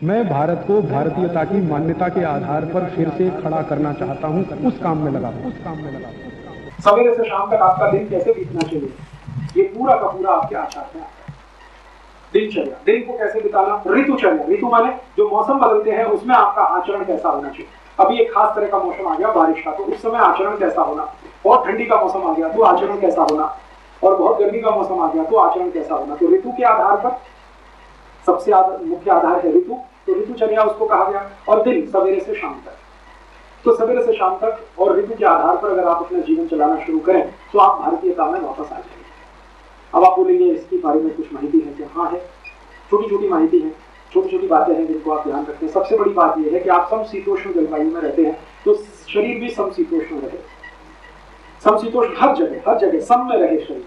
मैं भारत को भारतीयता की मान्यता के आधार पर फिर से खड़ा करना चाहता हूं, उस काम में लगा सवेरे से शाम तक आपका दिन कैसे बीतना चाहिए, ये पूरा का पूरा आपके आचार में आता है। दिनचर्या, दिन को कैसे बिताना, ऋतुचर्या, ऋतु माने जो मौसम बदलते हैं उसमें आपका आचरण कैसा होना चाहिए। अभी एक खास तरह का मौसम आ गया बारिश का, तो उस समय आचरण कैसा होना। बहुत ठंडी का मौसम आ गया तो आचरण कैसा होना, और बहुत गर्मी का मौसम आ गया तो आचरण कैसा होना। तो ऋतु के आधार पर सबसे मुख्य आधार है ऋतु, तो ऋतुचर्या उसको कहा गया। और दिन सवेरे से शाम तक, तो सवेरे से शाम तक और ऋतु के आधार पर अगर आप अपना जीवन चलाना शुरू करें तो आप भारतीयता में वापस आ जाएंगे। अब आप बोलेंगे इसके बारे में कुछ माहिती है क्या? हाँ है, छोटी छोटी माहिती है, छोटी छोटी बातें हैं जिनको आप ध्यान रखते हैं। सबसे बड़ी बात यह है कि आप समशीतोष्ण जलवायु में रहते हैं तो शरीर भी समशीतोष्ण रहे, समशीतोष्ण हर जगह सम में रहे शरीर।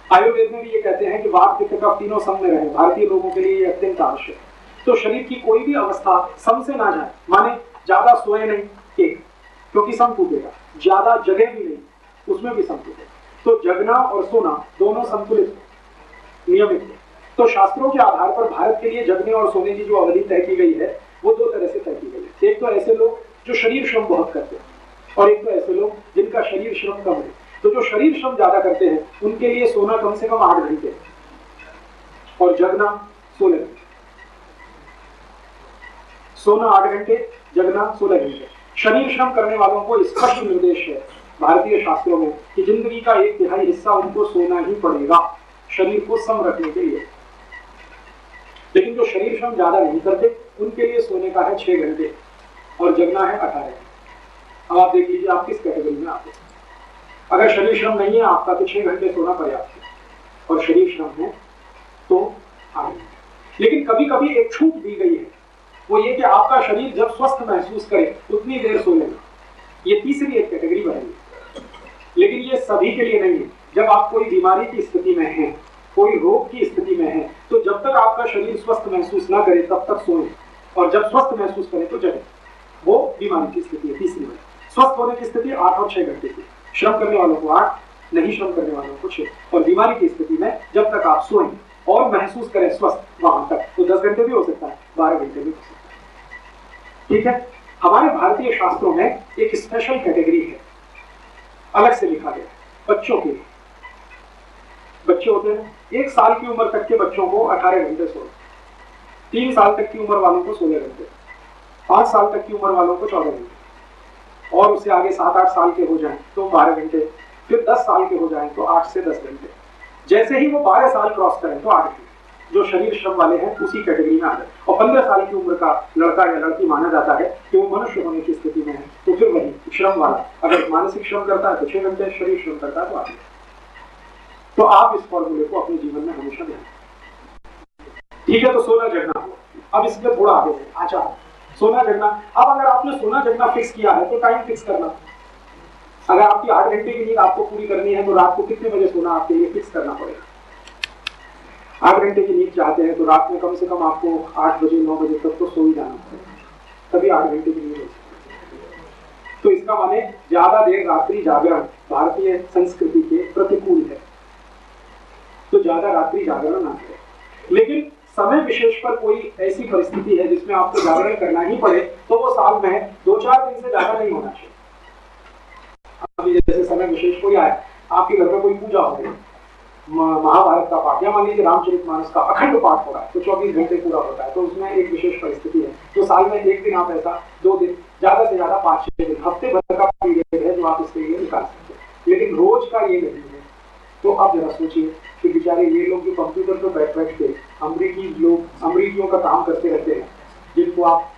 आयुर्वेद में भी ये कहते हैं कि वात पित्त कफ तीनों सम में रहे, भारतीय लोगों के लिए ये अत्यंत आवश्यक है। तो शरीर की कोई भी अवस्था सम से ना जाए, माने ज्यादा सोए नहीं एक, क्योंकि सम टूटेगा, ज्यादा जगह भी नहीं, उसमें भी सम टूटेगा। तो जगना और सोना दोनों संतुलित नियमित है। तो शास्त्रों के आधार पर भारत के लिए जगने और सोने की जो अवधि तय की गई है वो दो तरह से तय की गई है। एक तो ऐसे लोग जो शरीर श्रम बहुत करते हैं, और एक तो ऐसे लोग जिनका शरीर श्रम कम है। तो जो शरीर श्रम ज्यादा करते हैं उनके लिए सोना कम से कम 8 घंटे और जगना 16 घंटे। सोना 8 घंटे, जगना 16 घंटे। शरीर श्रम करने वालों को स्पष्ट निर्देश है भारतीय शास्त्रों में कि जिंदगी का 1/3 हिस्सा उनको सोना ही पड़ेगा शरीर को सम रखने के लिए। लेकिन जो शरीर श्रम ज्यादा नहीं करते उनके लिए सोने का है 6 घंटे और जगना है 18 घंटे। अब आप देख लीजिए आप किस कैटेगरी में आते हैं। अगर शरीर श्रम नहीं है आपका तो 6 घंटे सोना पर्याप्त है, और शरीर श्रम है तो 8 घंटे। लेकिन कभी कभी एक छूट दी गई है, वो ये कि आपका शरीर जब स्वस्थ महसूस करे उतनी देर सो लेना। ये तीसरी एक कैटेगरी बनेगी, लेकिन ये सभी के लिए नहीं है। जब आप कोई बीमारी की स्थिति में हैं, कोई रोग की स्थिति में है, तो जब तक आपका शरीर स्वस्थ महसूस ना करे तब तक सोए, और जब स्वस्थ महसूस करे तो जगे। वो बीमारी की स्थिति है तीसरी में। स्वस्थ होने की स्थिति 8 और 6 घंटे की, श्रम करने वालों को 8, नहीं श्रम करने वालों को 6। और बीमारी की स्थिति में जब तक आप सोएं और महसूस करें स्वस्थ वहां तक, तो 10 घंटे भी हो सकता है, 12 घंटे भी हो सकता है। ठीक है, हमारे भारतीय शास्त्रों में एक स्पेशल कैटेगरी है, अलग से लिखा गया बच्चों के लिए। बच्चे होते हैं 1 साल की उम्र तक के बच्चों को 18 घंटे सोना, 3 साल तक की उम्र वालों को 16 घंटे, 5 साल तक की उम्र वालों को 14 घंटे, और उससे आगे 7-8 साल के हो जाएं तो 12 घंटे, फिर 10 साल के हो जाएं तो 8 से 10 घंटे। जैसे ही वो 12 साल क्रॉस करें तो 8 घंटे। जो शरीर श्रम वाले हैं उसी कैटेगरी में आ जाए। और 15 साल की उम्र का लड़का या लड़की माना जाता है कि वो मनुष्य होने की स्थिति में है, तो फिर वही श्रम वाला अगर मानसिक श्रम करता है तो 6 घंटे, शरीर श्रम करता है तो 8 घंटे। तो आप इस फॉर्मूले को अपने जीवन में हमेशा ध्यान। ठीक है, तो सोना जगना हुआ। अब इसमें थोड़ा आगे आचार, सोना जगना। अब अगर आपने सोना जगना फिक्स किया है तो टाइम फिक्स करना। अगर आपकी 8 घंटे की नींद आपको पूरी करनी है तो रात को कितने बजे सोना आपके लिए फिक्स करना पड़ेगा। 8 घंटे की नींद चाहते हैं तो रात में कम से कम आपको 8 बजे 9 बजे तक तो सो ही जाना पड़ेगा, तभी 8 घंटे की नींद हो सकती। तो इसका माने ज्यादा देर रात्रि जागरण भारतीय संस्कृति के प्रतिकूल है, तो ज्यादा रात्रि जागरण ना करें। लेकिन समय विशेष पर कोई ऐसी परिस्थिति है जिसमें आपको जागरण करना ही पड़े तो वो साल में 2-4 दिन से ज्यादा नहीं होना चाहिए। अभी जैसे समय विशेष कोई आए, आपके घर में कोई पूजा हो रही, महाभारत का पाठ या मान लीजिए रामचरितमानस का अखंड पाठ हो रहा है तो 24 घंटे पूरा होता है, तो उसमें एक विशेष परिस्थिति है। तो साल में 1 दिन आप ऐसा, 2 दिन, ज्यादा से ज्यादा 5-6 दिन, हफ्ते भर का पीरियड है जो आप इसके लिए निकाल सकते हैं, लेकिन रोज का ये नहीं है। तो आप जरा सोचिए कि बेचारे ये लोग जो कंप्यूटर पर बैठ बैठ के अमरीकियों का काम करते रहते हैं, जिनको आप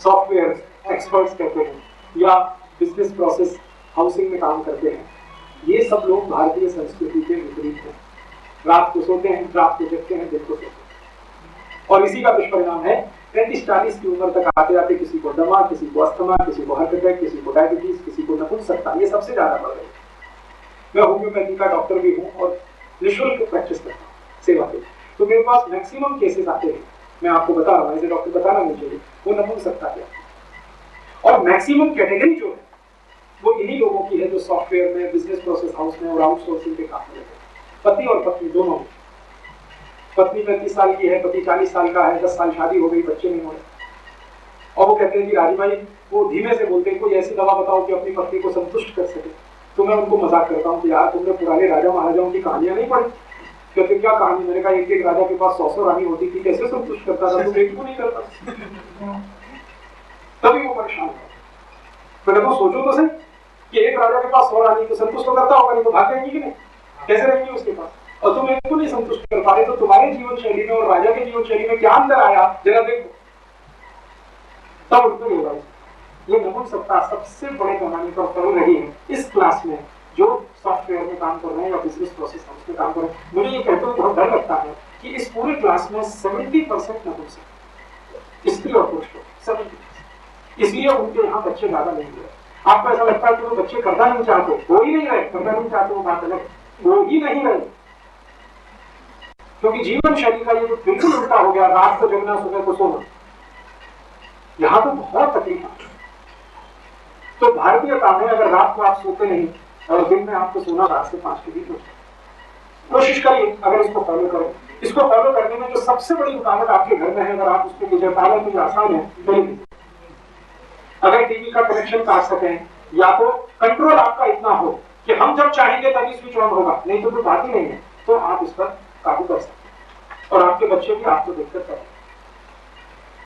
सॉफ्टवेयर एक्सपर्ट्स कहते हैं या बिजनेस प्रोसेस हाउसिंग में काम करते हैं, ये सब लोग भारतीय संस्कृति के विपरीत हैं। रात को सोते हैं, रात को जगते हैं, दिन को सोते हैं। और इसी का दुष्परिणाम है 35-40 की उम्र तक आते आते किसी को दमा, किसी को अस्थमा, किसी को हार्ट अटैक, किसी को डायबिटीज, किसी को नपुंसकता, ये सबसे ज्यादा बढ़ रही है। मैं होम्योपैथी का डॉक्टर भी हूँ और निःशुल्क प्रैक्टिस करता हूँ सेवा के, तो मेरे पास मैक्सिमम केसेस आते हैं, मैं आपको बता रहा हूँ, ऐसे डॉक्टर बताना नहीं चाहिए, वो नपुंसकता है। और मैक्सिमम कैटेगरी जो है वो इन्हीं लोगों की है जो सॉफ्टवेयर में, बिजनेस प्रोसेस हाउस में और आउटसोर्सिंग के काम में, पति और पत्नी दोनों। पत्नी 35 साल की है, पति 40 साल का है, 10 साल शादी हो गई, बच्चे नहीं हो रहे, और वो कहते हैं कि राजू भाई, वो धीमे से बोलते हैं कोई ऐसी दवा बताओ कि अपनी पत्नी को संतुष्ट कर सके। तो मैं उनको मजाक करता हूँ कि यार तुमने पुराने राजा महाराजाओं की कहानियां नहीं पढ़ी? कहते क्या कहानी? मैंने कहा एक एक राजा के पास 100 रानी होती थी, कैसे संतुष्ट करता था, तुम एक को नहीं करता। तभी वो परेशान है। मैंने तो सोचो तो सही कि एक राजा के पास 100 रानी, तो संतुष्ट तो करता होगा, नहीं तो भाग जाएंगी कि नहीं, कैसे रहेंगी उसके पास? और तुम एक को नहीं संतुष्ट कर पा रहे, तो तुम्हारे जीवन शैली में और राजा के जीवन शैली में क्या अंतर आया, जरा देखो। तब उनको ये नपुंसकता सबसे बड़े पैमाने पर फैल रही है इस क्लास में, जो सॉफ्टवेयर में काम कर रहे हैं या बिजनेस प्रोसेस हाउस में काम कर रहे हैं। मुझे ये कहते हुए बहुत डर लगता है कि इस पूरे क्लास में 70% नपुंसक स्त्री और पुरुष को, 70%। इसलिए उनके यहाँ बच्चे ज्यादा नहीं हुए। आपको ऐसा लगता है कि वो बच्चे करना नहीं चाहते, हो ही नहीं रहे, करना नहीं चाहते, वो बात अलग, हो ही नहीं रहे, क्योंकि जीवन शैली का ये जो बिल्कुल उल्टा हो गया, रात को जगना सुबह को सोना, यहाँ तो बहुत तकलीफ है। तो भारतीयता में अगर रात को आप सोते नहीं और दिन में आपको सोना रात से 5 के बीच में, कोशिश करिए अगर इसको फॉलो करें। इसको फॉलो करने में जो सबसे बड़ी रुकावट आपके घर में है, अगर आप उसको गुजर पा रहे हैं तो आसान है। अगर टीवी का कनेक्शन काट सकें, या तो कंट्रोल आपका इतना हो कि हम जब चाहेंगे तभी स्विच ऑन होगा, नहीं तो कोई बात ही नहीं है, तो आप इस पर काबू कर सकते हैं और आपके बच्चे भी आपको देखकर करें।